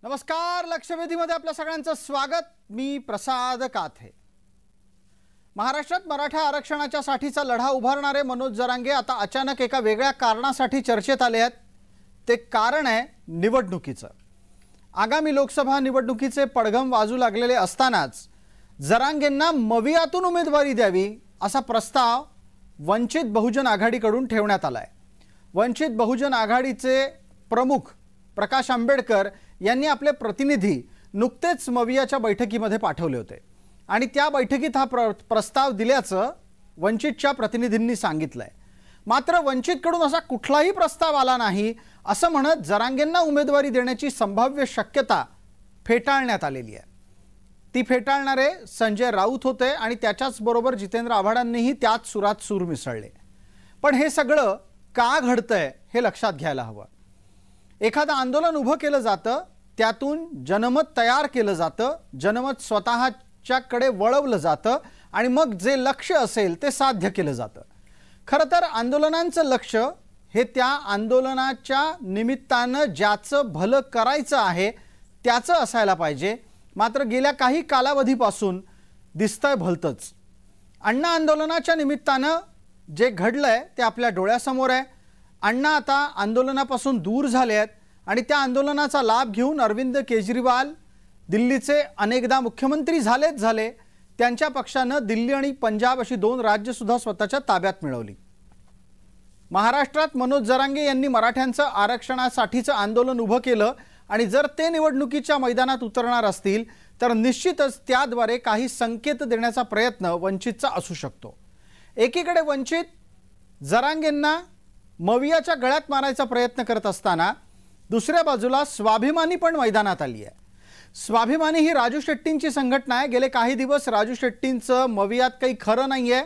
नमस्कार, लक्षवेधीमध्ये आपल्या सगळ्यांचं स्वागत। मी प्रसाद काथे। महाराष्ट्रात मराठा आरक्षणाच्या साठीचा लढा उभारणारे मनोज जरांगे आता अचानक एका वेगळ्या कारणासाठी चर्चेत आले आहेत। ते कारण आहे निवडणुकीचं। आगामी लोकसभा निवडणुकीचे पडघम वाजू लागलेले असतानाच जरांगेंना मवियातून उमेदवारी द्यावी असा प्रस्ताव वंचित बहुजन आघाडीकडून ठेवण्यात आलाय। वंचित बहुजन आघाडीचे प्रमुख प्रकाश आंबेडकर यांनी आपले प्रतिनिधी नुकतेच मवियाच्या बैठकीमध्ये पाठवले होते आणि त्या बैठकीत हा प्रस्ताव दिल्याचं वंचितच्या प्रतिनिधींनी सांगितलंय। मात्र वंचितकडून असा कुठलाही प्रस्ताव आला नाही असं म्हणत जरांगेंना उमेदवारी देण्याची संभाव्य शक्यता फेटाळण्यात आलेली आहे। ती फेटाळणारे संजय राऊत होते आणि त्याच्याच बरोबर जितेंद्र आव्हाडांनीही त्याच सुरात सूर मिसळले। पण हे सगळं का घडतंय हे लक्षात घ्यायला हवं। एखादं आंदोलन उभं केलं जातं, त्यातून जनमत तयार केलं जातं, जनमत स्वतःच्याकडे वळवलं जातं आणि मग जे लक्ष्य असेल ते साध्य केलं जातं। खरं तर आंदोलनांचं लक्ष्य हे त्या आंदोलनाच्या निमित्तानं ज्याचं भलं करायचं आहे त्याचं असायला पाहिजे। मात्र गेल्या काही कालावधीपासून दिसतंय भलतंच। अण्णा आंदोलनाच्या निमित्तानं जे घडलंय ते आपल्या डोळ्यासमोर आहे। अण्णा आता आंदोलनापासून दूर झाले आहेत आणि त्या आंदोलनाचा लाभ घेऊन अरविंद केजरीवाल दिल्लीचे अनेकदा मुख्यमंत्री झाले। त्यांच्या पक्षानं दिल्ली आणि पंजाब अशी दोन राज्य सुद्धा स्वतःच्या ताब्यात मिळवली। महाराष्ट्रात मनोज जरांगे यांनी मराठ्यांचं आरक्षणासाठीचं आंदोलन उभं केलं आणि जर ते निवडणुकीच्या मैदानात उतरणार असतील तर निश्चितच त्याद्वारे काही संकेत देण्याचा प्रयत्न वंचितचा असू शकतो। एकीकडे वंचित जरांगेंना मवियाच्या गळ्यात मारायचा प्रयत्न करत असताना दुसऱ्या बाजूला स्वाभिमानी पण मैदानात आली आहे। स्वाभिमानी ही राजू शेट्टींची संघटना आहे। गेले काही दिवस राजू शेट्टींचं मवियात काही खरं नाहीये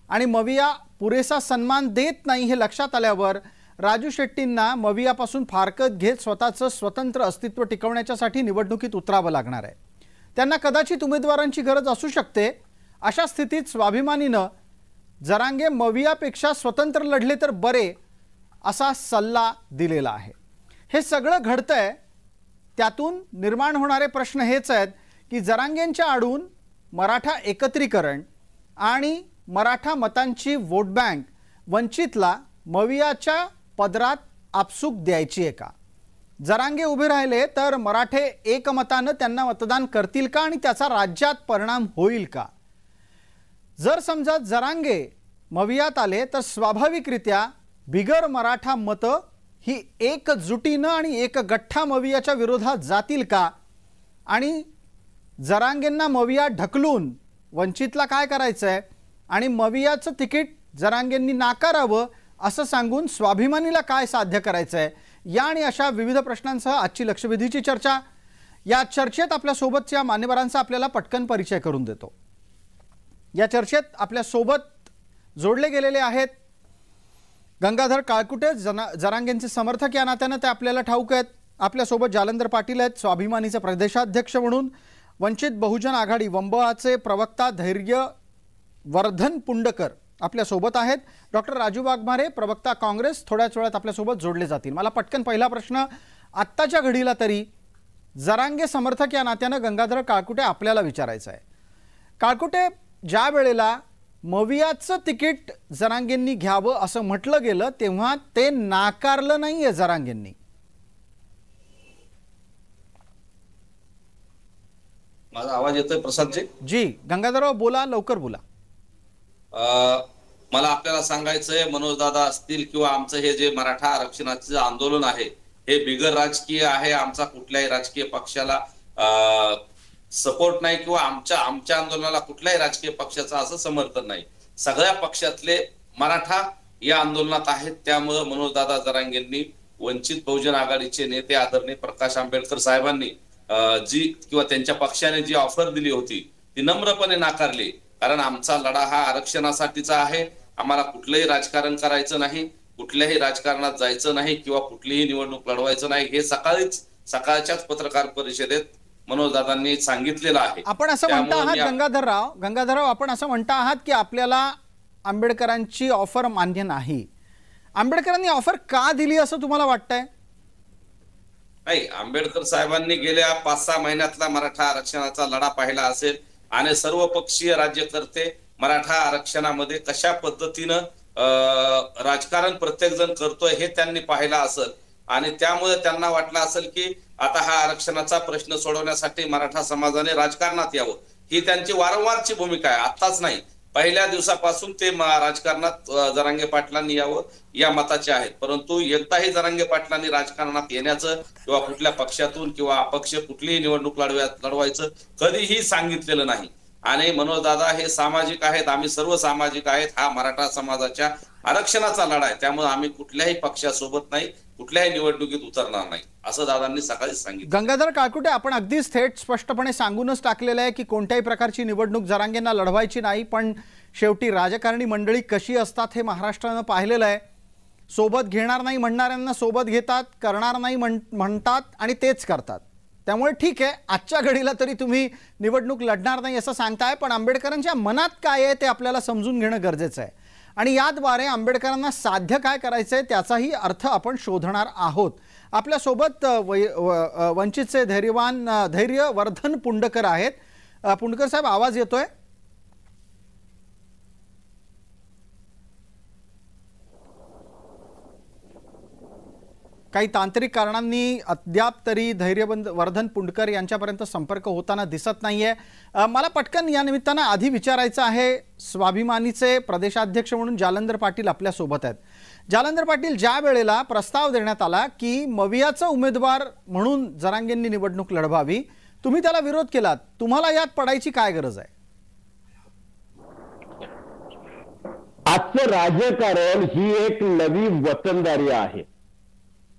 आणि मविया पुरेसा सन्मान देत नाही हे लक्षात आल्यावर राजू शेट्टींना मवियापासून फारकत घेत स्वतःचं स्वतंत्र अस्तित्व टिकवण्यासाठी निवडणुकीत उतरावं लागणार आहे। त्यांना कदाचित उमेदवारांची गरज असू शकते। अशा स्थितीत स्वाभिमानीनं जरांगे मवियापेक्षा स्वतंत्र लढले तर बरे असा सल्ला दिलेला आहे। हे सगळं घडतंय, त्यातून निर्माण होणारे प्रश्न हेच आहेत की जरांगेंच्या आडून मराठा एकत्रीकरण आणि मराठा मतांची वोट बँक वंचितला मवियाच्या पदरात आपसूक द्यायची आहे का? जरांगे उभे राहिले तर मराठे एकमतानं त्यांना मतदान करतील का आणि त्याचा राज्यात परिणाम होईल का? जर समजा जरांगे मवियात आले तर स्वाभाविकरित्या बिगर मराठा मतं ही एकजुटीनं आणि एक गठ्ठा मवियाच्या विरोधात जातील का? आणि जरांगेंना मविया ढकलून वंचितला काय करायचं आहे आणि मवियाचं तिकीट जरांगेंनी नाकारावं असं सांगून स्वाभिमानीला काय साध्य करायचं आहे, या आणि अशा विविध प्रश्नांसह आजची लक्षवेधीची चर्चा। या चर्चेत आपल्यासोबतच्या मान्यवरांचा आपल्याला पटकन परिचय करून देतो। या चर्चेत आपल्यासोबत जोडले गेलेले आहेत गंगाधर काळकुटे, जरांगेंचे समर्थक या नात्यानं ते आपल्याला ठाऊक आहेत। आपल्यासोबत जालंधर पाटील आहेत, स्वाभिमानीचे प्रदेशाध्यक्ष म्हणून। वंचित बहुजन आघाडी वंबळाचे प्रवक्ता धैर्यवर्धन पुंडकर आपल्यासोबत आहेत। डॉक्टर राजू वाघमारे, प्रवक्ता काँग्रेस, थोड्याच वेळात आपल्यासोबत जोडले जातील। मला पटकन पहिला प्रश्न आत्ताच्या घडीला तरी जरांगे समर्थक या नात्यानं गंगाधर काळकुटे आपल्याला विचारायचं आहे। काळकुटे, ज्या वेळेला मवियाचं तिकीट जरांगेंनी घ्यावं असं म्हटलं गेलं तेव्हा ते नाकारलं नाहीये जरांगेंनी। माझा आवाज येतोय प्रसादजी? जी गंगाधरराव बोला, लवकर बोला। मला आपल्याला सांगायचंय, मनोज दादा असतील किंवा आमचं हे जे मराठा आरक्षणाचं आंदोलन आहे हे बिगर राजकीय आहे। आमचा कुठल्याही राजकीय पक्षाला सपोर्ट नाही किंवा आमच्या आंदोलनाला कुठल्याही राजकीय पक्षाचं असं समर्थन नाही। सगळ्या पक्षातले मराठा या आंदोलनात आहेत। त्यामुळे मनोज दादा जरांगेंनी वंचित बहुजन आघाडीचे नेते आदरणीय प्रकाश आंबेडकर साहेबांनी जी किंवा त्यांच्या पक्षाने जी ऑफर दिली होती ती नम्रपणे नाकारली। कारण आमचा लढा हा आरक्षणासाठीचा आहे। आम्हाला कुठलंही राजकारण करायचं नाही, कुठल्याही राजकारणात जायचं नाही किंवा कुठलीही निवडणूक लढवायचं नाही, हे सकाळच्याच पत्रकार परिषदेत मनोज दादांनी सांगितलेलं आहे। आपण असं म्हणता आहात गंगाधरराव आपण असं म्हणता आहात की आपल्याला आंबेडकरांची ऑफर मान्य नाही। आंबेडकरांनी ऑफर का दिली असं तुम्हाला वाटतंय? नाही, आंबेडकर साहेबांनी गेल्या 5-6 महिन्यातला मराठा आरक्षणाचा लढा पाहिला असेल आणि सर्व पक्षीय राज्यकर्ते मराठा आरक्षणामध्ये कशा पद्धतीनं राजकारण प्रत्येक जण करतोय हे त्यांनी पाहिलं असेल आणि त्यामुळे त्यांना वाटलं असेल की आता हा आरक्षणाचा प्रश्न सोडवण्यासाठी मराठा समाजाने राजकारणात यावं. ही त्यांची वारंवारची भूमिका आहे, आत्ताच नाही, पहिल्या दिवसापासून ते राजकारणात जरांगे पाटलांनी यावं या मताचे आहेत. परंतु एकदाही जरांगे पाटलांनी राजकारणात येण्याचं किंवा कुठल्या पक्षातून किंवा अपक्ष कुठलीही निवडणूक लढवायचं कधीही सांगितलेलं नाही. आणि मनोज दादा हे सामाजिक आहेत, आम्ही सर्व सामाजिक आहेत. हा मराठा समाजाच्या आरक्षणाचा लढा आहे, त्यामुळे आम्ही कुठल्याही पक्षासोबत नाही, कुठल्याही निवडणुकीत उतरणार नाही असं दादांनी सकाळीच सांगितलं. गंगाधर काळकुटे, आपण अगदीच थेट स्पष्टपणे सांगूनच टाकलेलं आहे की कोणत्याही प्रकारची निवडणूक जरांगेंना लढवायची नाही. पण शेवटी राजकारणी मंडळी कशी असतात हे महाराष्ट्रानं पाहिलेलं आहे. सोबत घेणार नाही म्हणणाऱ्यांना सोबत घेतात, करणार नाही म्हणतात आणि तेच करतात. त्यामुळे ठीक आहे, आजच्या घडीला तरी तुम्ही निवडणूक लढणार नाही असं सांगताय, पण आंबेडकरांच्या मनात काय आहे ते आपल्याला समजून घेणं गरजेचं आहे आणि याद्वारे आंबेडकरांना साध्य काय करायचं आहे त्याचाही अर्थ आपण शोधणार आहोत. आपल्यासोबत वंचितचे धैर्यवर्धन पुंडकर आहेत. पुंडकर साहेब, आवाज येतोय? काही तांत्रिक कारणांनी अद्याप तरी धैर्यवर्धन पुंडकर यांच्यापर्यंत संपर्क होताना दिसत नाहीये. मला पटकन या निमित्तानं आधी विचारायचं आहे, स्वाभिमानीचे प्रदेशाध्यक्ष म्हणून जालंधर पाटील आपल्या सोबत आहेत. जालंधर पाटील, ज्या वेळेला प्रस्ताव देण्यात आला की मवियाचा उमेदवार म्हणून जरांगेंनी निवडणूक लढवावी, तुम्ही त्याला विरोध केलात. तुम्हाला यात पडायची काय गरज आहे? आजचं राजकारण ही एक नवी वतनदारी आहे.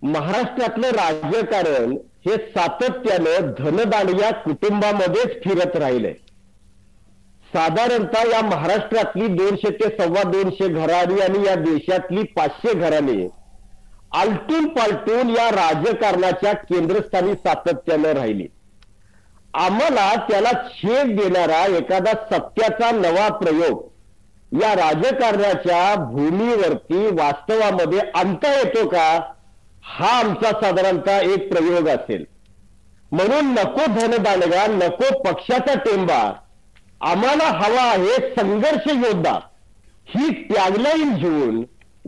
महाराष्ट्रातलं राजकारण हे सातत्यानं धनदांडग्या कुटुंबामध्येच फिरत राहिले. साधारणतः या महाराष्ट्रातली 200 ते 225 घराणी आणि या देशातली 500 घराणी आलटून पालटून या राजकारणाच्या केंद्रस्थानी सातत्यानं राहिली. आम्हाला त्याला छेद देणारा एखादा सत्याचा नवा प्रयोग या राजकारणाच्या भूमीवरती वास्तवामध्ये आणता येतो का, हा आमचा साधारणतः एक प्रयोग असेल. म्हणून नको धनदांडगा, नको पक्षाचा टेंबा, आम्हाला हवा आहे संघर्ष योद्धा. ही टॅगलाईन घेऊन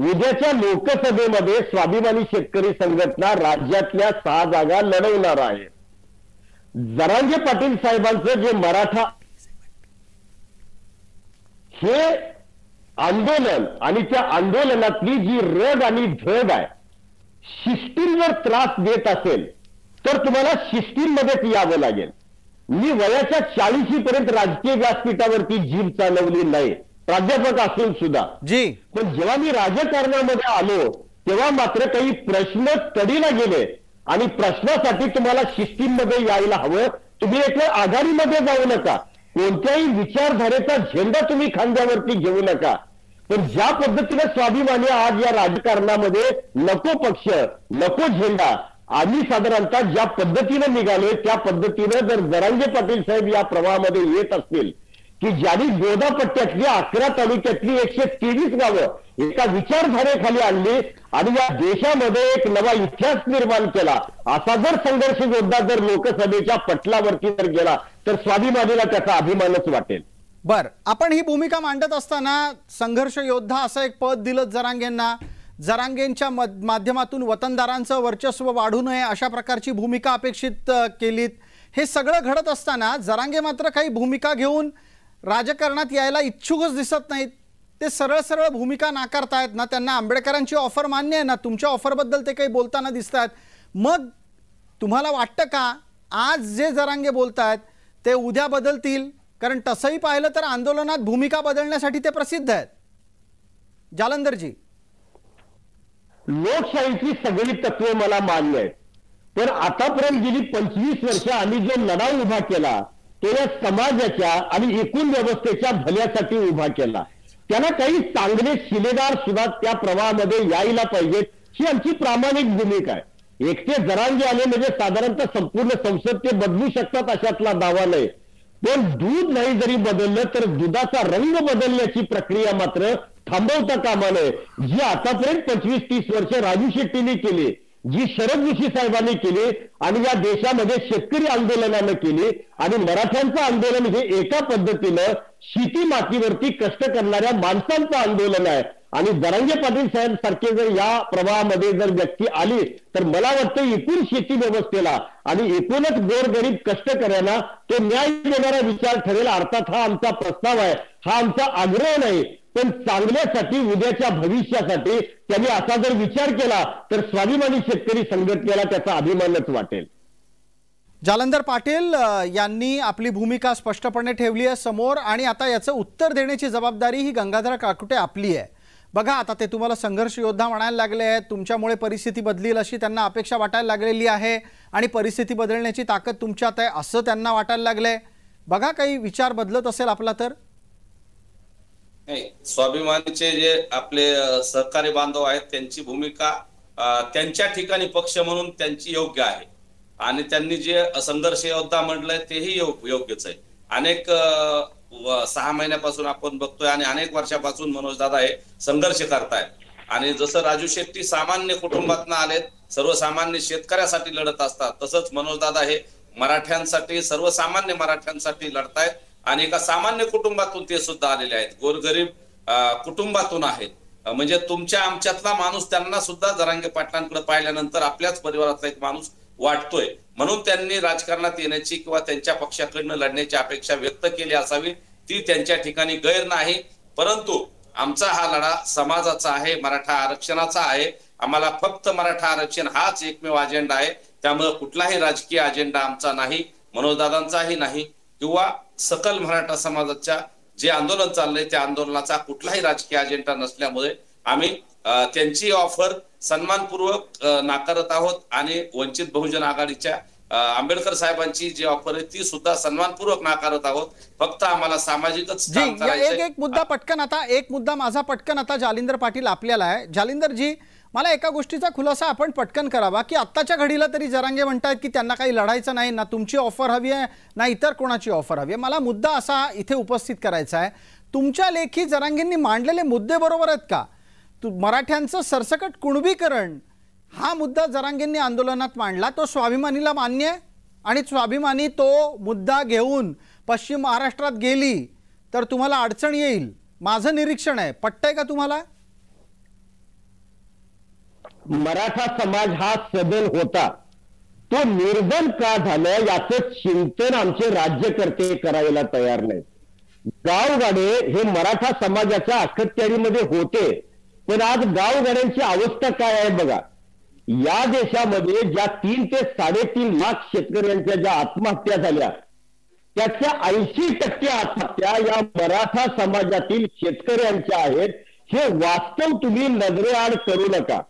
उद्याच्या लोकसभेमध्ये स्वाभिमानी शेतकरी संघटना राज्यातल्या 6 जागा लढवणार आहे. जरांगे पाटील साहेबांचं जे मराठा हे आंदोलन आणि त्या आंदोलनातली जी रग आणि धग आहे, शिस्तींवर त्रास देत असेल तर तुम्हाला शिस्तींमध्येच यावं लागेल. मी वयाच्या 40 पर्यंत राजकीय व्यासपीठावरती जीभ चालवली नाही, प्राध्यापक असून सुद्धा. पण जेव्हा मी राजकारणामध्ये आलो तेव्हा मात्र काही प्रश्न तडीला गेले आणि प्रश्नासाठी तुम्हाला शिस्तींमध्ये यायला हवं. तुम्ही एक आघाडीमध्ये जाऊ नका, कोणत्याही विचारधारेचा झेंडा तुम्ही खांद्यावरती घेऊ नका. पण ज्या पद्धतीने स्वाभिमानी आज या राजकारणामध्ये नको पक्ष, नको झेंडा, आम्ही साधारणतः ज्या पद्धतीने निघालोय त्या पद्धतीने जर जरांगे पाटील साहेब या प्रवाहामध्ये येत असतील की ज्यांनी गोदा पट्ट्यातली 11 तालुक्यातली 123 गावं एका विचारधारेखाली आणली आणि या देशामध्ये एक नवा इतिहास निर्माण केला, असा जर संघर्ष योद्धा जर लोकसभेच्या पटलावरती जर गेला तर स्वाभिमानीला त्याचा अभिमानच वाटेल. बर, आपण ही भूमिका मांडत असताना संघर्ष योद्धा असं एक पद दिलं जरांगेंना, जरांगेंच्या माध्यमातून वतनदारांचं वर्चस्व वाढू नये अशा प्रकारची भूमिका अपेक्षित केलीत. हे सगळं घडत असताना जरांगे मात्र काही भूमिका घेऊन राजकारणात यायला इच्छुकच दिसत नाहीत. ते सरळ सरळ भूमिका नाकारतायत ना. त्यांना आंबेडकरांची ऑफर मान्य आहे ना, तुमच्या ऑफरबद्दल ते काही बोलताना दिसत आहेत. मग तुम्हाला वाटतं का आज जे जरांगे बोलतायत ते उद्या बदलतील? कारण तसंही पाहिलं तर आंदोलनात भूमिका बदलण्यासाठी ते प्रसिद्ध आहेत. जालंधरजी, लोकशाहीची सगळी तत्वे मला मान्य आहेत, पण आतापर्यंत गेली 25 वर्ष आम्ही जो लढा उभा केला तो या समाजाच्या आणि एकूण व्यवस्थेच्या भल्यासाठी उभा केला. त्याला काही चांगले शिलेदार सुद्धा त्या प्रवाहामध्ये यायला पाहिजेत, ही आमची प्रामाणिक भूमिका आहे. एकटे जरांगे आले म्हणजे साधारणतः संपूर्ण संसद ते बदलू शकतात अशातला दावा नाही. पण दूध नाही जरी बदललं तर दुधाचा रंग बदलण्याची प्रक्रिया मात्र थांबवता कामा नये. जी आतापर्यंत 25-30 वर्ष राजू शेट्टीने केली जी शरद जोशी साहेबांनी केली आणि या देशामध्ये शेतकरी आंदोलनानं केली आणि मराठ्यांचं आंदोलन हे एका पद्धतीनं शेती मातीवरती कष्ट करणाऱ्या माणसांचं आंदोलन आहे आणि जरांगे पाटील साहेब सारखे जर या प्रवाहामध्ये जर व्यक्ती आली तर मला वाटतं एकूण शेती व्यवस्थेला आणि एकूणच गोरगरीब कष्टकऱ्यांना तो न्याय देणारा विचार ठरेल. अर्थात हा आमचा प्रस्ताव आहे, हा आमचा आग्रह नाही, पण चांगल्यासाठी उद्याच्या भविष्यासाठी त्यांनी असा जर विचार केला तर स्वाभिमानी शेतकरी संघटनेला त्याचा अभिमानच वाटेल. जालंधर पाटील यांनी आपली भूमिका स्पष्टपणे ठेवली आहे समोर आणि आता याचं उत्तर देण्याची जबाबदारी ही गंगाधर काकुटे आपली आहे. बघा आता ते तुम्हाला संघर्ष योद्धा म्हणायला लागले आहेत, तुमच्यामुळे परिस्थिती बदलेल अशी त्यांना अपेक्षा वाटायला लागलेली आहे आणि परिस्थिती बदलण्याची ताकद तुमच्यात आहे असं त्यांना वाटायला लागलंय. बघा काही विचार बदलत असेल आपला तर. स्वाभिमानीचे जे आपले सहकारी बांधव आहेत त्यांची भूमिका त्यांच्या ठिकाणी पक्ष म्हणून त्यांची योग्य आहे आणि त्यांनी जे संघर्ष योद्धा म्हटलंय तेही योग्यच आहे. अनेक 6 महिन्यापासून आपण बघतोय आणि अनेक वर्षापासून मनोज दादा हे संघर्ष करतायत आणि जसं राजू शेट्टी सामान्य कुटुंबातून आलेत, सर्वसामान्य शेतकऱ्यासाठी लढत असतात, तसंच मनोज दादा हे मराठ्यांसाठी, सर्वसामान्य मराठ्यांसाठी लढतायत आणि एका सामान्य कुटुंबातून ते सुद्धा आलेले आहेत, गोरगरीब कुटुंबातून आहेत. म्हणजे तुमच्या आमच्यातला माणूस त्यांना सुद्धा जरांगे पाटलांकडे पाहिल्यानंतर आपल्याच परिवारातला एक माणूस वाटतोय, म्हणून त्यांनी राजकारणात येण्याची किंवा त्यांच्या पक्षाकडनं लढण्याची अपेक्षा व्यक्त केली असावी. ती त्यांच्या ठिकाणी गैर नाही, परंतु आमचा हा लढा समाजाचा आहे, मराठा आरक्षणाचा आहे. आम्हाला फक्त मराठा आरक्षण हाच एकमेव अजेंडा आहे. त्यामुळे कुठलाही राजकीय अजेंडा आमचा नाही, मनोजदादांचाही नाही किंवा सकल मराठा समाजाच्या जे आंदोलन चाललंय त्या आंदोलनाचा कुठलाही राजकीय अजेंडा नसल्यामुळे आम्ही त्यांची ऑफर सन्मानपूर्वक नाकारत आहोत आणि वंचित बहुजन आघाडीच्या आंबेडकर साहेबांची जी ऑफर आहे ती सुद्धा सन्मानपूर्वक नाकारत आहोत. फक्त आम्हाला सामाजिकच काम करायचंय. एक मुद्दा पटकन आता, एक मुद्दा माझा पटकन आता जालिंदर पाटील आपल्याला आहे. जालिंदर जी, मला एका गोष्टीचा खुलासा आपण पटकन करावा की आत्ताच्या घडीला तरी जरांगे म्हणतात की त्यांना काही लढायचं नाही, ना तुमची ऑफर हवी आहे ना इतर कोणाची ऑफर हवी आहे. मला मुद्दा असा इथे उपस्थित करायचा आहे, तुमच्या लेखी जरांगेंनी मांडलेले मुद्दे बरोबर आहेत का? मराठ्यांचं सरसकट कुणबीकरण हा मुद्दा जरांगेंनी आंदोलनात मांडला, तो स्वाभिमानीला मान्य आहे आणि स्वाभिमानी तो मुद्दा घेऊन पश्चिम महाराष्ट्रात गेली तर तुम्हाला अडचण येईल, माझं निरीक्षण आहे. पटतंय का तुम्हाला? मराठा समाज हा सदन होता, तो निर्बंध का झालं याचं चिंतन आमचे राज्यकर्ते करायला तयार नाहीत. गावगाडे हे मराठा समाजाच्या अखत्यारीमध्ये होते, पण आज गावगाड्यांची अवस्था काय आहे बघा. या देशामध्ये ज्या 3 ते 3.5 लाख शेतकऱ्यांच्या ज्या आत्महत्या झाल्या त्याच्या 80% आत्महत्या या मराठा समाजातील शेतकऱ्यांच्या आहेत. हे वास्तव तुम्ही नजरेआड करू नका.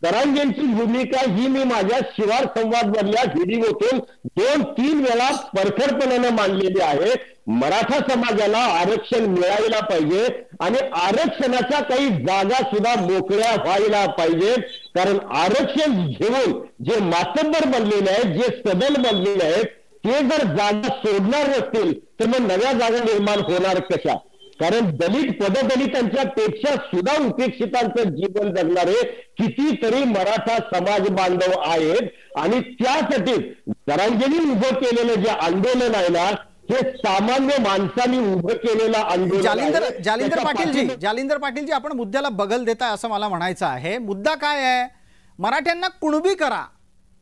जरांगेंची भूमिका ही मी माझ्या शिवार संवाद मधल्या व्हिडिओतून 2-3 वेळा परखडपणाने मांडलेली आहे. मराठा समाजाला आरक्षण मिळायला पाहिजे आणि आरक्षणाच्या काही जागा सुद्धा मोकळ्या व्हायला पाहिजे, कारण आरक्षण घेऊन जे मातब्बर बनलेले आहेत, जे सदन बनलेले आहेत, ते जर जागा सोडणार नसतील तर मग नव्या जागा निर्माण होणार कशा? कारण दलित पददलितांच्या पेक्षा सुद्धा उपेक्षितांचं जीवन जगणारे कितीतरी मराठा समाज बांधव आहेत आणि त्यासाठी जरांगेंनी उभं केलेलं जे आंदोलन आहे ना, हे सामान्य माणसांनी उभं केलेलं आंदोलन. जालिंदर पाटीलजी, आपण मुद्द्याला बगल देताय असं मला म्हणायचं आहे. मुद्दा काय आहे? मराठ्यांना कुणबी करा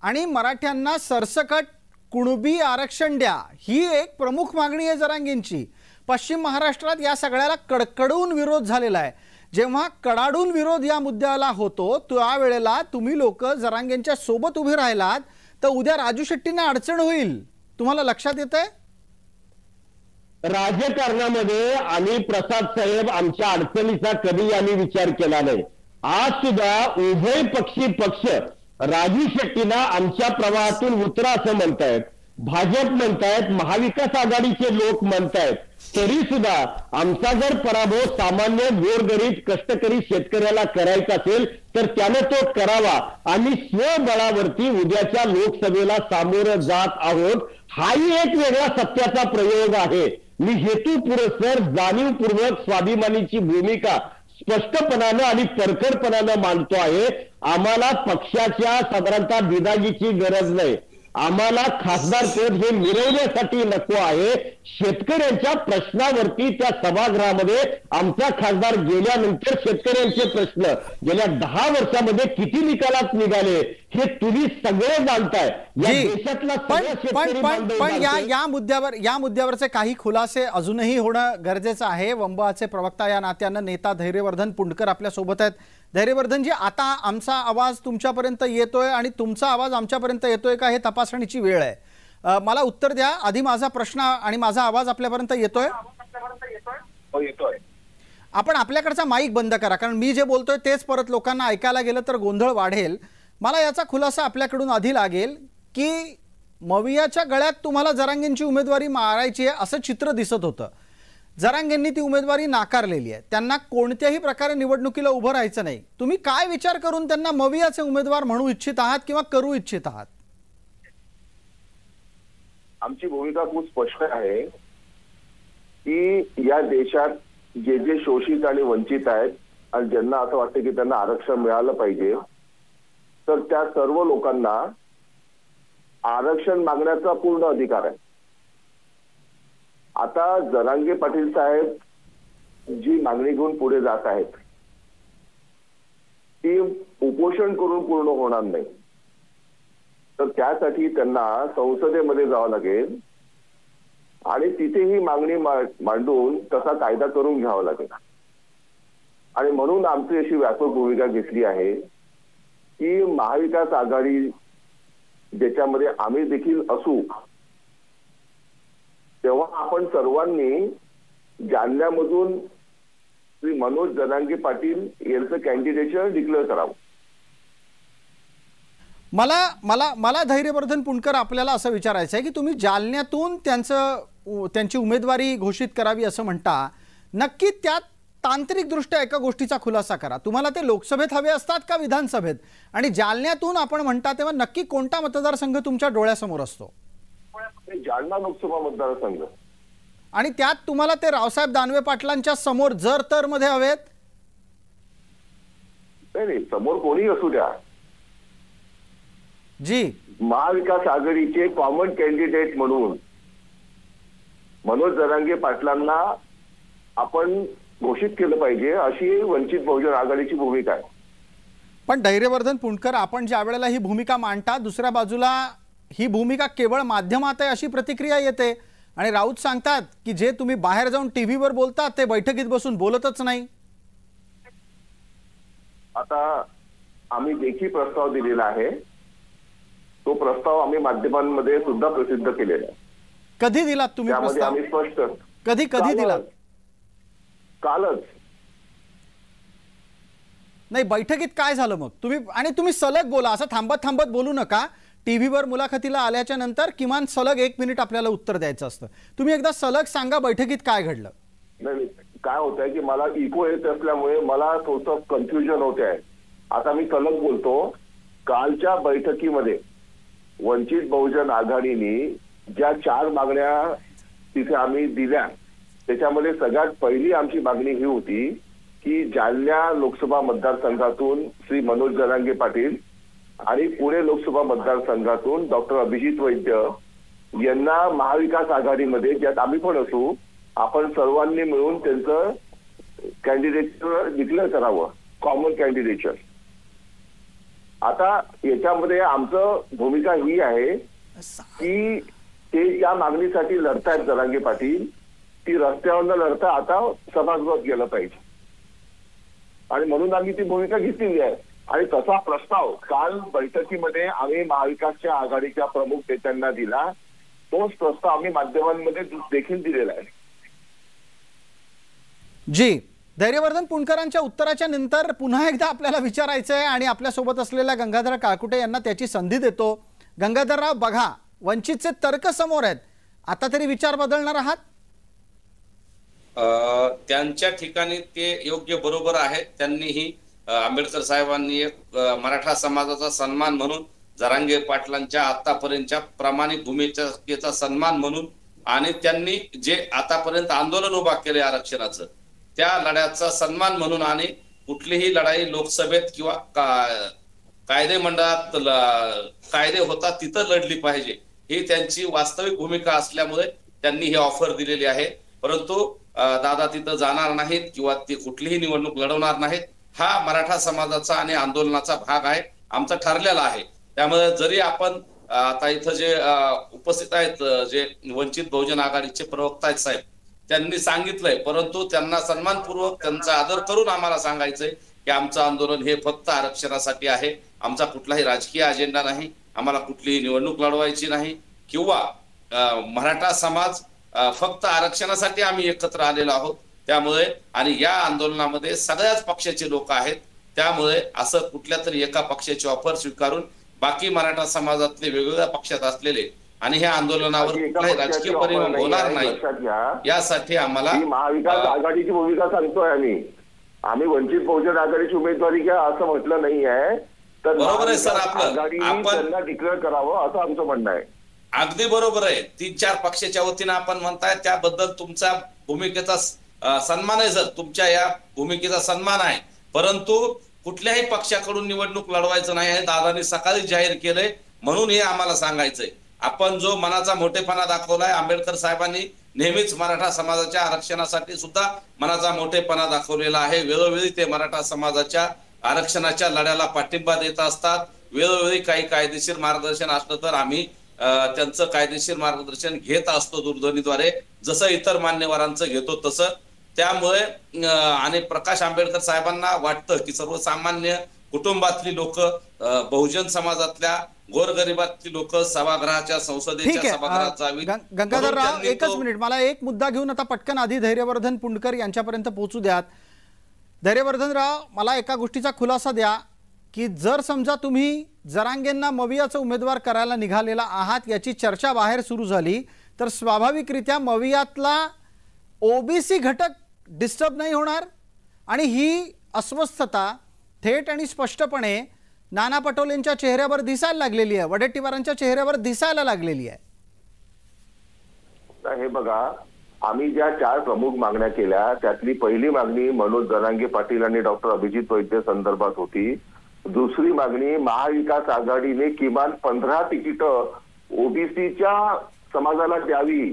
आणि मराठ्यांना सरसकट कुणबी आरक्षण द्या, ही एक प्रमुख मागणी आहे जरांगेंची. पश्चिम महाराष्ट्रात या सगळ्याला कडकडून विरोध झालेला आहे. जेव्हा कडाडून विरोध या मुद्द्याला होतो त्यावेळेला तुम्ही लोक जरांगेंच्या सोबत उभे राहिलात तर उद्या राजू शेट्टींना अडचण होईल. तुम्हाला लक्षात येतंय? राजकारणामध्ये आणि प्रसाद साहेब आमच्या अडचणीचा कधी आम्ही विचार केला नाही. आज सुद्धा उभय पक्षी पक्ष राजू शेट्टींना आमच्या प्रवाहातून उतरा असं म्हणतायत, भाजप म्हणतायत, महाविकास आघाडीचे लोक म्हणतायत. तरी सुद्धा आमचा जर पराभव सामान्य गोरगरीब कष्टकरी शेतकऱ्याला करायचा असेल तर त्याने तो करावा. आम्ही स्वबळावरती उद्याच्या लोकसभेला सामोरं जात आहोत. हाही एक वेगळा सत्याचा प्रयोग आहे. मी हेतुपुरस्सर जाणीवपूर्वक स्वाभिमानीची भूमिका स्पष्टपणानं आणि परखडपणानं मांडतो आहे. आम्हाला पक्षाच्या साधारणतः बिदागीची गरज नाही. आम्हाला खासदार पद हे मिळवण्यासाठी नको आहे. शेतकऱ्यांच्या प्रश्नावरती त्या सभागृहामध्ये आमचा खासदार गेल्यानंतर शेतकऱ्यांचे प्रश्न गेल्या 10 वर्षामध्ये किती निकालात निघाले हे तुम्ही सगळे जाणताय. या देशातला पण या मुद्द्यावरचे काही खुलासे अजूनही होणं गरजेचं आहे. वंबआचे प्रवक्ता या नात्यानं नेता धैर्यवर्धन पुंडकर आपल्या सोबत आहेत. धैर्यवर्धनजी, आता आमचा आवाज तुमच्यापर्यंत येतोय आणि तुमचा आवाज आमच्यापर्यंत येतोय का हे तपासणीची वेळ आहे. मला उत्तर द्या आधी. माझा प्रश्न आणि माझा आवाज आपल्यापर्यंत येतोय? येतोय. आपण आपल्याकडचा माईक बंद करा, कारण मी जे बोलतोय तेच परत लोकांना ऐकायला गेलं तर गोंधळ वाढेल. मला याचा खुलासा आपल्याकडून आधी लागेल की मवियाच्या गळ्यात तुम्हाला जरांगेंची उमेदवारी मारायची आहे असं चित्र दिसत होतं. जरांगेंनी ती उमेदवारी नाकारलेली आहे. त्यांना कोणत्याही प्रकारे निवडणुकीला उभं राहायचं नाही. तुम्ही काय विचार करून त्यांना मवियाचे उमेदवार म्हणू इच्छित आहात किंवा करू इच्छित आहात? आमची भूमिका खूप स्पष्ट आहे की या देशात जे जे शोषित आणि वंचित आहेत आणि ज्यांना असं वाटतं की त्यांना आरक्षण मिळालं पाहिजे, तर त्या सर्व लोकांना आरक्षण मागण्याचा पूर्ण अधिकार आहे. आता जरांगे पाटील साहेब जी मागणी घेऊन पुढे जात आहेत ती उपोषण करून पूर्ण होणार नाही. तर त्यासाठी त्यांना संसदेमध्ये जावं लागेल आणि तिथे ही मागणी मांडून तसा कायदा करून घ्यावा लागेल. आणि म्हणून आमची अशी व्यापक भूमिका घेतली आहे की महाविकास आघाडी ज्याच्यामध्ये आम्ही देखील असू, तेव्हा आपण सर्वांनी जालन्यामधून श्री मनोज जरांगे पाटील यांचं कॅन्डिडेटचं डिक्लेअर करावं. मला धैर्यवर्धन पुंडकर आपल्याला असं विचारायचं आहे की तुम्ही जालन्यातून त्यांची उमेदवारी घोषित करावी असं म्हणता. नक्की त्यात तांत्रिकदृष्ट्या एका गोष्टीचा खुलासा करा. तुम्हाला ते लोकसभेत हवे असतात का विधानसभेत? आणि जालन्यातून आपण म्हणता तेव्हा नक्की कोणता मतदारसंघ तुमच्या डोळ्यासमोर असतो? जालना लोकसभा मतदारसंघ. आणि त्यात तुम्हाला ते रावसाहेब दानवे पाटलांच्या समोर जर तर मध्ये हवेत? नाही, समोर कोणी असू द्या. जी, महाविकास आघाडीचे कॉमन कॅन्डिडेट म्हणून मनोज जरांगे पाटलांना आपण घोषित केलं पाहिजे अशी वंचित बहुजन आघाडीची भूमिका आहे. पण धैर्यवर्धन पुंडकर, आपण ज्या वेळेला ही भूमिका मांडता, दुसऱ्या बाजूला ही भूमिका केवळ माध्यमात आहे अशी प्रतिक्रिया येते. आणि राऊत सांगतात की जे तुम्ही बाहेर जाऊन टीव्हीवर बोलता ते बैठकीत बसून बोलतच नाही. आता आम्ही लेखी प्रस्ताव दिलेला आहे. तो प्रस्ताव आम्ही माध्यमांमध्ये सुद्धा प्रसिद्ध केलेला आहे. कधी दिलात तुम्ही त्यामध्ये प्रस्ताव? आम्ही स्पष्ट कधी दिलात? कालच. नाही, बैठकीत काय झालं मग? तुम्ही सलग बोला, असं थांबत बोलू नका. टीव्हीवर मुलाखतीला आल्याच्या नंतर किमान सलग 1 मिनिट आपल्याला उत्तर द्यायचं असतं. तुम्ही एकदा सलग सांगा बैठकीत काय घडलं. नाही, काय होत आहे की मला इको येत असल्यामुळे मला थोडंसं कन्फ्युजन होते आहे. आता मी सलग बोलतो. कालच्या बैठकीमध्ये वंचित बहुजन आघाडीने ज्या 4 मागण्या तिथे आम्ही दिल्या, त्याच्यामध्ये सगळ्यात पहिली आमची मागणी ही होती की जालना लोकसभा मतदारसंघातून श्री मनोज जरांगे पाटील आणि पुणे लोकसभा मतदारसंघातून डॉक्टर अभिजित वैद्य यांना महाविकास आघाडीमध्ये, ज्यात आम्ही पण असू, आपण सर्वांनी मिळून त्यांचं कॅन्डिडेटचं डिक्लेअर करावं, कॉमन कॅन्डिडेटचं. आता याच्यामध्ये आमचं भूमिका ही आहे की ते या मागणीसाठी लढतायत जरांगे पाटील, ती रस्त्यावर न लढता आता सभागृहात गेलं पाहिजे. आणि म्हणून आम्ही ती भूमिका घेतलेली आहे. आणि तसा प्रस्ताव काल बैठकीमध्ये आम्ही महाविकासच्या आघाडीच्या प्रमुख नेत्यांना दिला. तोच प्रस्ताव आम्ही माध्यमांमध्ये देखील दिलेला आहे. जी, धैर्यवर्धन पुंडकरांच्या उत्तराच्या नंतर पुन्हा एकदा आपल्याला विचारायचं आहे आणि आपल्यासोबत असलेल्या गंगाधर काळकुटे यांना त्याची संधी देतो. गंगाधरराव, बघा, वंचितचे तर्क समोर आहेत. आता तरी विचार बदलणार आहात? त्यांच्या ठिकाणी ते योग्य, बरोबर आहे. त्यांनीही आंबेडकर साहेबांनी एक मराठा समाजाचा सन्मान म्हणून, जरांगे पाटलांच्या आतापर्यंतच्या प्रामाणिक भूमिकेचा सन्मान म्हणून, आणि त्यांनी जे आतापर्यंत आंदोलन उभा केले आरक्षणाचं, त्या लढ्याचा सन्मान म्हणून आणि कुठलीही लढाई लोकसभेत किंवा कायदे मंडळात कायदे होतात तिथं लढली पाहिजे, ही त्यांची वास्तविक भूमिका असल्यामुळे त्यांनी ही ऑफर दिलेली आहे. परंतु दादा तिथं जाणार नाहीत किंवा ते कुठलीही निवडणूक लढवणार नाहीत. हा मराठा समाजाचा आणि आंदोलनाचा भाग आहे, आमचा ठरलेला आहे. त्यामुळे जरी आपण आता इथं जे उपस्थित आहेत, जे वंचित बहुजन आघाडीचे प्रवक्ता आहेत साहेब, त्यांनी सांगितलंय, परंतु त्यांना सन्मानपूर्वक त्यांचा आदर करून आम्हाला सांगायचंय की आमचं आंदोलन हे फक्त आरक्षणासाठी आहे. आमचा कुठलाही राजकीय अजेंडा नाही, आम्हाला कुठलीही निवडणूक लढवायची नाही किंवा मराठा समाज फक्त आरक्षणासाठी आम्ही एकत्र आलेलो आहोत. त्यामुळे आणि या आंदोलनामध्ये सगळ्याच पक्षाचे लोक आहेत. त्यामुळे असं कुठल्या तरी एका पक्षाची ऑफर स्वीकारून बाकी मराठा समाजातले वेगवेगळ्या पक्षात असलेले आणि ह्या आंदोलनावर कुठलाही राजकीय परिणाम होणार नाही, यासाठी आम्हाला महाविकास आघाडीची भूमिका सांगतोय. आम्ही वंचित बहुजन आघाडीची उमेदवारी घ्या असं म्हटलं नाही आहे. तर बरोबर आहे सर, आपलं त्यांना डिक्लेअर करावं असं आमचं म्हणणं आहे. अगदी बरोबर आहे. 3-4 पक्षाच्या वतीनं आपण म्हणताय, त्याबद्दल तुमच्या भूमिकेचा सन्मान आहे सर, तुमच्या या भूमिकेचा सन्मान आहे. परंतु कुठल्याही पक्षाकडून निवडणूक लढवायचं नाही आहे, दादांनी सकाळी जाहीर केलंय. म्हणून हे आम्हाला सांगायचंय, आपण जो मनाचा मोठेपणा दाखवलाय, आंबेडकर साहेबांनी नेहमीच मराठा समाजाच्या आरक्षणासाठी सुद्धा मनाचा मोठेपणा दाखवलेला आहे. वेळोवेळी ते मराठा समाजाच्या आरक्षणाच्या लढ्याला पाठिंबा देत असतात. वेळोवेळी काही कायदेशीर मार्गदर्शन असलं तर आम्ही त्यांचं कायदेशीर मार्गदर्शन घेत असतो दूरध्वनीद्वारे, जसं इतर मान्यवरांचं घेतो तसं. त्यामुळे आणि प्रकाश आंबेडकर साहेबांना वाटतं की सर्वसामान्य कुटुंबातली लोक, बहुजन समाजातल्या गोरगरिबातली लोक सभागृहाच्या संसदेच्या सभागृहात जावी. गंगाधरराव, एकच मिनिट, मला एक मुद्दा घेऊन आता पटकन आधी धैर्यवर्धन पुंडकर यांच्यापर्यंत पोहोचू द्यात. धैर्यवर्धनराव, मला एका गोष्टीचा खुलासा द्या की जर समजा तुम्ही जरांगेंना मवियाचा उमेदवार करायला निघालेला आहात, याची चर्चा बाहेर सुरू झाली, तर स्वाभाविकरित्या मवियातला ओबीसी घटक डिस्टर्ब नाही होणार. आणि ही अस्वस्थता थेट आणि स्पष्टपणे नाना पटोलेंच्या चेहऱ्यावर दिसायला लागलेली आहे, वडेट्टीवारांच्या चेहऱ्यावर दिसायला लागलेली आहे. हे बघा, आम्ही ज्या 4 प्रमुख मागण्या केल्या त्यातली पहिली मागणी मनोज जरांगे पाटील आणि डॉक्टर अभिजित वैद्य संदर्भात होती. दुसरी मागणी महाविकास आघाडीने किमान 15 तिकीटं ओबीसीच्या समाजाला द्यावी.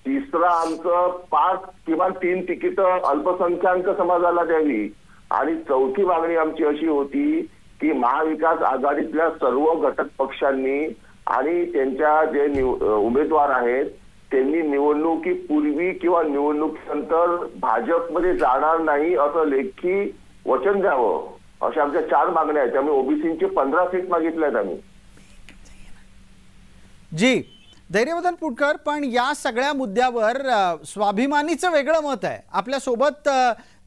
तिसरा आमचं 5 किमान 3 तिकीटं अल्पसंख्याक समाजाला द्यावी. आणि चौथी मागणी आमची अशी होती की महाविकास आघाडीतल्या सर्व घटक पक्षांनी आणि त्यांच्या जे उमेदवार आहेत त्यांनी निवडणुकीपूर्वी किंवा निवडणुकीनंतर भाजपमध्ये जाणार नाही असं लेखी वचन द्यावं. अशा आमच्या 4 मागण्या आहेत. त्यामुळे ओबीसीचे 15 सीट मागितल्या आहेत आम्ही. जी धैर्यवर्धन पुंडकर, पण या सगळ्या मुद्द्यावर स्वाभिमानीचं वेगळं मत आहे. आपल्या सोबत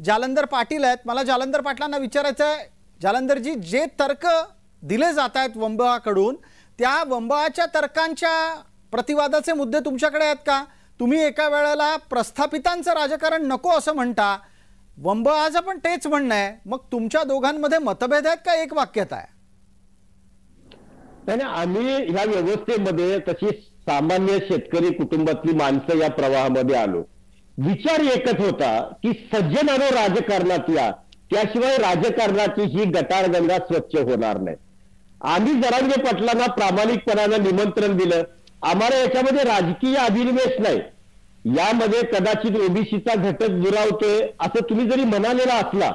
जालंधर पाटील आहेत. मला जालंधर पाटलांना विचारायचं आहे, जालंधरजी, जे तर्क दिले जात आहेत वंबआकडून, त्या वंबआच्या तर्कांच्या प्रतिवादाचे मुद्दे तुमच्याकडे आहेत का? तुम्ही एका वेळेला प्रस्थापितांचं राजकारण नको असं म्हणता, वंबआचं पण तेच म्हणणं आहे. मग तुमच्या दोघांमध्ये मतभेद आहेत का एक वाक्यता आहे? नाही, आम्ही ह्या व्यवस्थेमध्ये तशी सामान्य शेतकरी कुटुंबातली माणसं या प्रवाहामध्ये आलो. विचार एकच होता की सज्जनानो राजकारणात या, त्याशिवाय राजकारणाची ही गटारगंगा स्वच्छ होणार नाही. आम्ही जरांगे पाटलांना प्रामाणिकपणानं निमंत्रण दिलं. आम्हाला याच्यामध्ये राजकीय अभिनिवेश नाही. यामध्ये कदाचित ओबीसीचा घटक दुरावतोय असं तुम्ही जरी म्हणालेला असला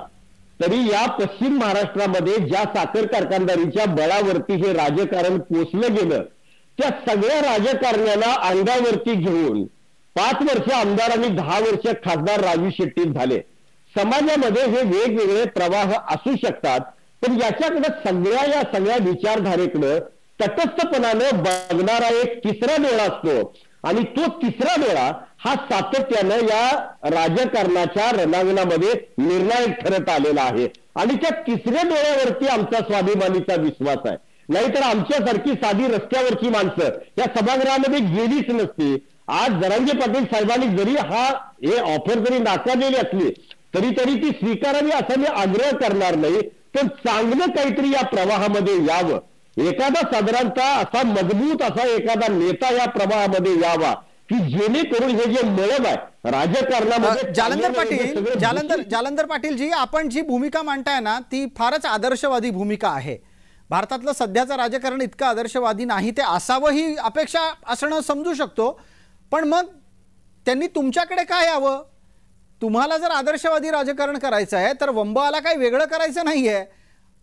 तरी या पश्चिम महाराष्ट्रामध्ये ज्या साखर कारखानदारीच्या बळावरती हे राजकारण पोचलं गेलं, त्या सगळ्या राजकारण्याला अंगावरती घेऊन 5 वर्ष आमदार आणि 10 वर्ष खासदार राजू शेट्टी झाले. समाजामध्ये हे वेगवेगळे प्रवाह असू शकतात, पण याच्याकडे या सगळ्या विचारधारेकडे तटस्थपणानं बघणारा एक तिसरा डोळा असतो. आणि तो तिसरा डोळा हा सातत्यानं या राजकारणाच्या रणांगणामध्ये निर्णायक ठरत आलेला आहे. आणि त्या तिसऱ्या डोळ्यावरती आमचा स्वाभिमानीचा विश्वास आहे. नाहीतर आमच्यासारखी साधी रस्त्यावरची माणसं या सभागृहामध्ये गेलीच नसती. आज जरांगे पाटील साहेबांनी जरी हे ऑफर जरी नाकारलेली असली तरी ती स्वीकारावी असा मी आग्रह करणार नाही. पण चांगलं काहीतरी या प्रवाहामध्ये यावं, एखादा साधारणतः असा मजबूत असा एखादा नेता या प्रवाहामध्ये यावा की जेणेकरून हे जे मळब आहे राजकारणामध्ये जालंधर पाटील जी, आपण जी भूमिका मांडताय ना ती फारच आदर्शवादी भूमिका आहे. भारतातलं सध्याचं राजकारण इतकं आदर्शवादी नाही, ते असावं ही अपेक्षा असणं समजू शकतो. पण मग त्यांनी तुमच्याकडे काय यावं? तुम्हाला जर आदर्शवादी राजकारण करायचं आहे तर वंबआला काही वेगळं करायचं नाहीये.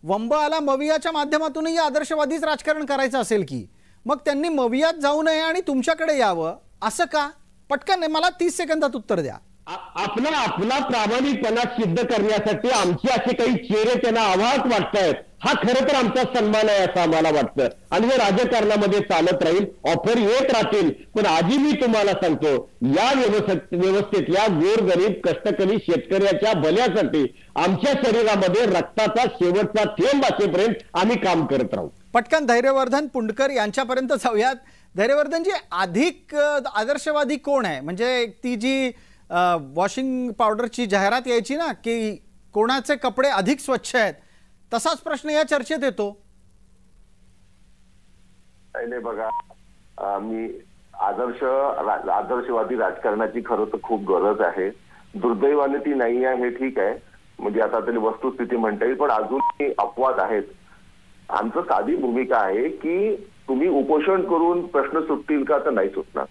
वंबआला मवियाच्या माध्यमातूनही आदर्शवादीच राजकारण करायचं असेल की मग त्यांनी मवियात जाऊ नये आणि तुमच्याकडे यावं असं का? पटकन मला 30 सेकंदात उत्तर द्या. आपला प्रामाणिकपणा सिद्ध करण्यासाठी आमचे असे काही चेहरे त्यांना आवाज वाटतायत, हा खरं तर आमचा सन्मान आहे असं आम्हाला वाटतं. आणि हे राजकारणामध्ये चालत राहील, ऑफर येत राहतील. पण आधी मी तुम्हाला सांगतो, या व्यवस्थेत या गोरगरीब कष्टकरी शेतकऱ्याच्या भल्यासाठी आमच्या शरीरामध्ये रक्ताचा शेवटचा थेंब असेपर्यंत आम्ही काम करत राहू. पटकन धैर्यवर्धन पुंडकर यांच्यापर्यंत जाऊयात. धैर्यवर्धनजी, अधिक आदर्शवादी कोण आहे? म्हणजे ती जी वॉशिंग पावडरची जाहिरात यायची ना की कोणाचे कपडे अधिक स्वच्छ आहेत, तसाच प्रश्न या चर्चेत येतो. नाही बघा, मी आदर्शवादी राजकारणाची खरं तर खूप गरज आहे. दुर्दैवाने ती नाही आहे, हे ठीक आहे. म्हणजे आता तरी वस्तुस्थिती म्हणता येईल, पण अजूनही अपवाद आहेत. आमचं साधी भूमिका आहे की तुम्ही उपोषण करून प्रश्न सुटतील का? तर नाही सुटणार.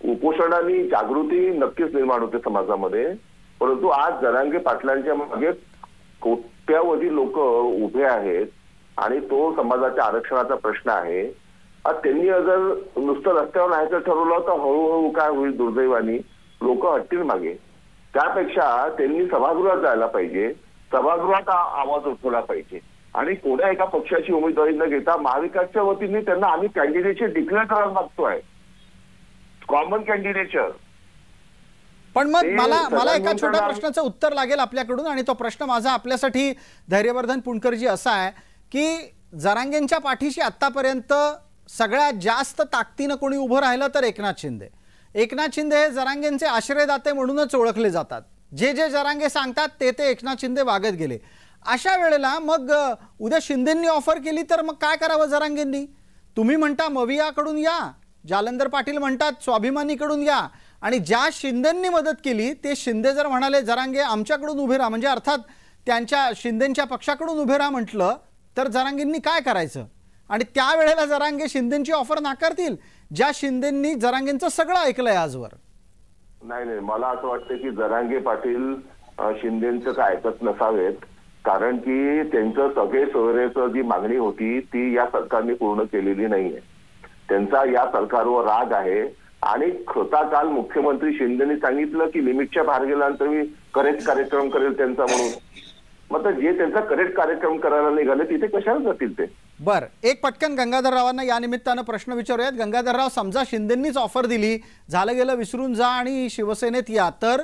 उपोषणाने जागृती नक्कीच निर्माण होते समाजामध्ये, परंतु आज जरांगे पाटलांच्या मागे कोट्यावधी लोक उभे आहेत आणि तो समाजाच्या आरक्षणाचा प्रश्न आहे. त्यांनी जर नुसतं रस्त्यावर राहायचं ठरवलं तर हळूहळू काय होईल, दुर्दैवानी लोक हटतील मागे. त्यापेक्षा त्यांनी सभागृहात जायला पाहिजे, सभागृहात आवाज उठवला पाहिजे आणि कोणत्या एका पक्षाची उमेदवारी न घेता महाविकासच्या वतीने त्यांना आम्ही कॅन्डिडेटचे डिक्लेअर करायला मागतोय, कॉमन कॅन्डिडेटचं. पण मग मला एका छोट्या प्रश्नाचं उत्तर लागेल आपल्याकडून, आणि तो प्रश्न माझा आपल्यासाठी धैर्यवर्धन पुंडकरजी असा आहे की जरांगेंच्या पाठीशी आतापर्यंत सगळ्यात जास्त ताकदीनं कोणी उभं राहिलं तर एकनाथ शिंदे. एकनाथ शिंदे हे जरांगेंचे आश्रयदाते म्हणूनच ओळखले जातात. जे जे जरांगे सांगतात ते एकनाथ शिंदे वागत गेले. अशा वेळेला मग उद्या शिंदेंनी ऑफर केली तर मग काय करावं जरांगेंनी? तुम्ही म्हणता मवियाकडून या, जालंधर पाटील म्हणतात स्वाभिमानीकडून या, आणि ज्या शिंदेंनी मदत केली ते शिंदे जर म्हणाले जरांगे आमच्याकडून उभे राहा, म्हणजे अर्थात त्यांच्या शिंदेंच्या पक्षाकडून उभे राहा म्हटलं तर जरांगेंनी काय करायचं? आणि त्यावेळेला जरांगे शिंदेंची ऑफर नाकारतील ज्या शिंदेंनी जरांगेंचं सगळं ऐकलंय आजवर. नाही, मला असं वाटतं की जरांगे पाटील शिंदेंचं काय ऐकत नसावेत, कारण की त्यांचं सगळे सोयरेचं जी मागणी होती ती या सरकारने पूर्ण केलेली नाहीये. त्यांचा या सरकारवर राग आहे आणि स्वतः काल मुख्यमंत्री शिंदेनी सांगितलं की लिमिटच्या बाहेर गेल्यानंतर मी करेक्ट कार्यक्रम करेल त्यांचा म्हणून. मग जे त्यांचा करेक्ट कार्यक्रम करायला निघाले तिथे कशाला जातील ते? बर, एक पटकन गंगाधररावांना या निमित्तानं प्रश्न विचारूयात. गंगाधरराव, समजा शिंदेंनीच ऑफर दिली, झालं गेलं विसरून जा आणि शिवसेनेत या, तर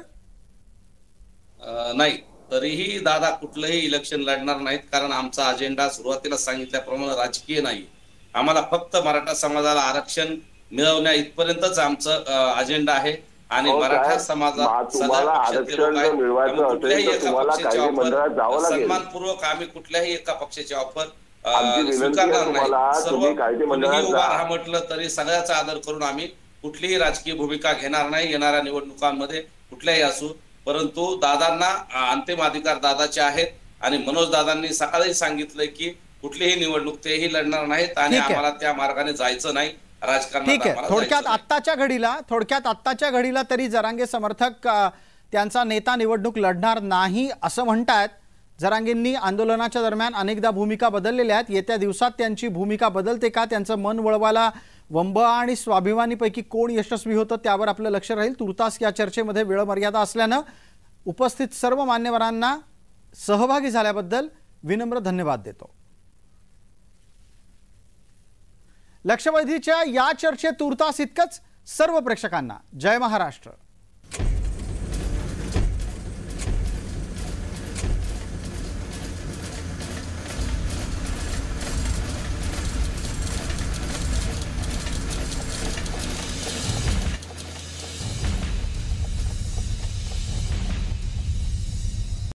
नाही, तरीही दादा कुठलंही इलेक्शन लढणार नाहीत, कारण आमचा अजेंडा सुरुवातीला सांगितल्याप्रमाणे राजकीय नाही. आम्हाला फक्त मराठा समाजाला आरक्षण मिळवण्या इतपर्यंतच आमचं अजेंडा आहे आणि मराठा समाजात सन्मानपूर्वक आम्ही कुठल्याही एका पक्षाची ऑफर स्वीकारणार नाही. सर्व कोणीही उभा राहा म्हटलं तरी सगळ्याचा आदर करून आम्ही कुठलीही राजकीय भूमिका घेणार नाही येणाऱ्या निवडणुकांमध्ये कुठल्याही असू. परंतु दादांना अंतिम अधिकार दादाचे आहेत आणि मनोज दादांनी सकाळी सांगितलंय की कुठलीही निवडणूक तेही लढणार नाहीत आणि आम्हाला त्या मार्गाने जायचं नाही राजकारणात. ठीक आहे, थोडक्यात आत्ताच्या घडीला तरी जरांगे समर्थक त्यांचा नेता निवडणूक लढणार नाही असं म्हणतात. जरांगेंनी आंदोलनाच्या दरम्यान अनेकदा भूमिका बदललेल्या आहेत. येत्या दिवसात त्यांची भूमिका बदलते का, त्यांचं मन वळवायला वंबआ आणि स्वाभिमानीपैकी कोण यशस्वी होतं त्यावर आपलं लक्ष राहील. तुर्तास या चर्चेमध्ये वेळ मर्यादा असल्यानं उपस्थित सर्व मान्यवरांना सहभागी झाल्याबद्दल विनम्र धन्यवाद देतो. लक्षवेधीच्या या चर्चेत तुर्तास इतकंच. सर्व प्रेक्षकांना जय महाराष्ट्र.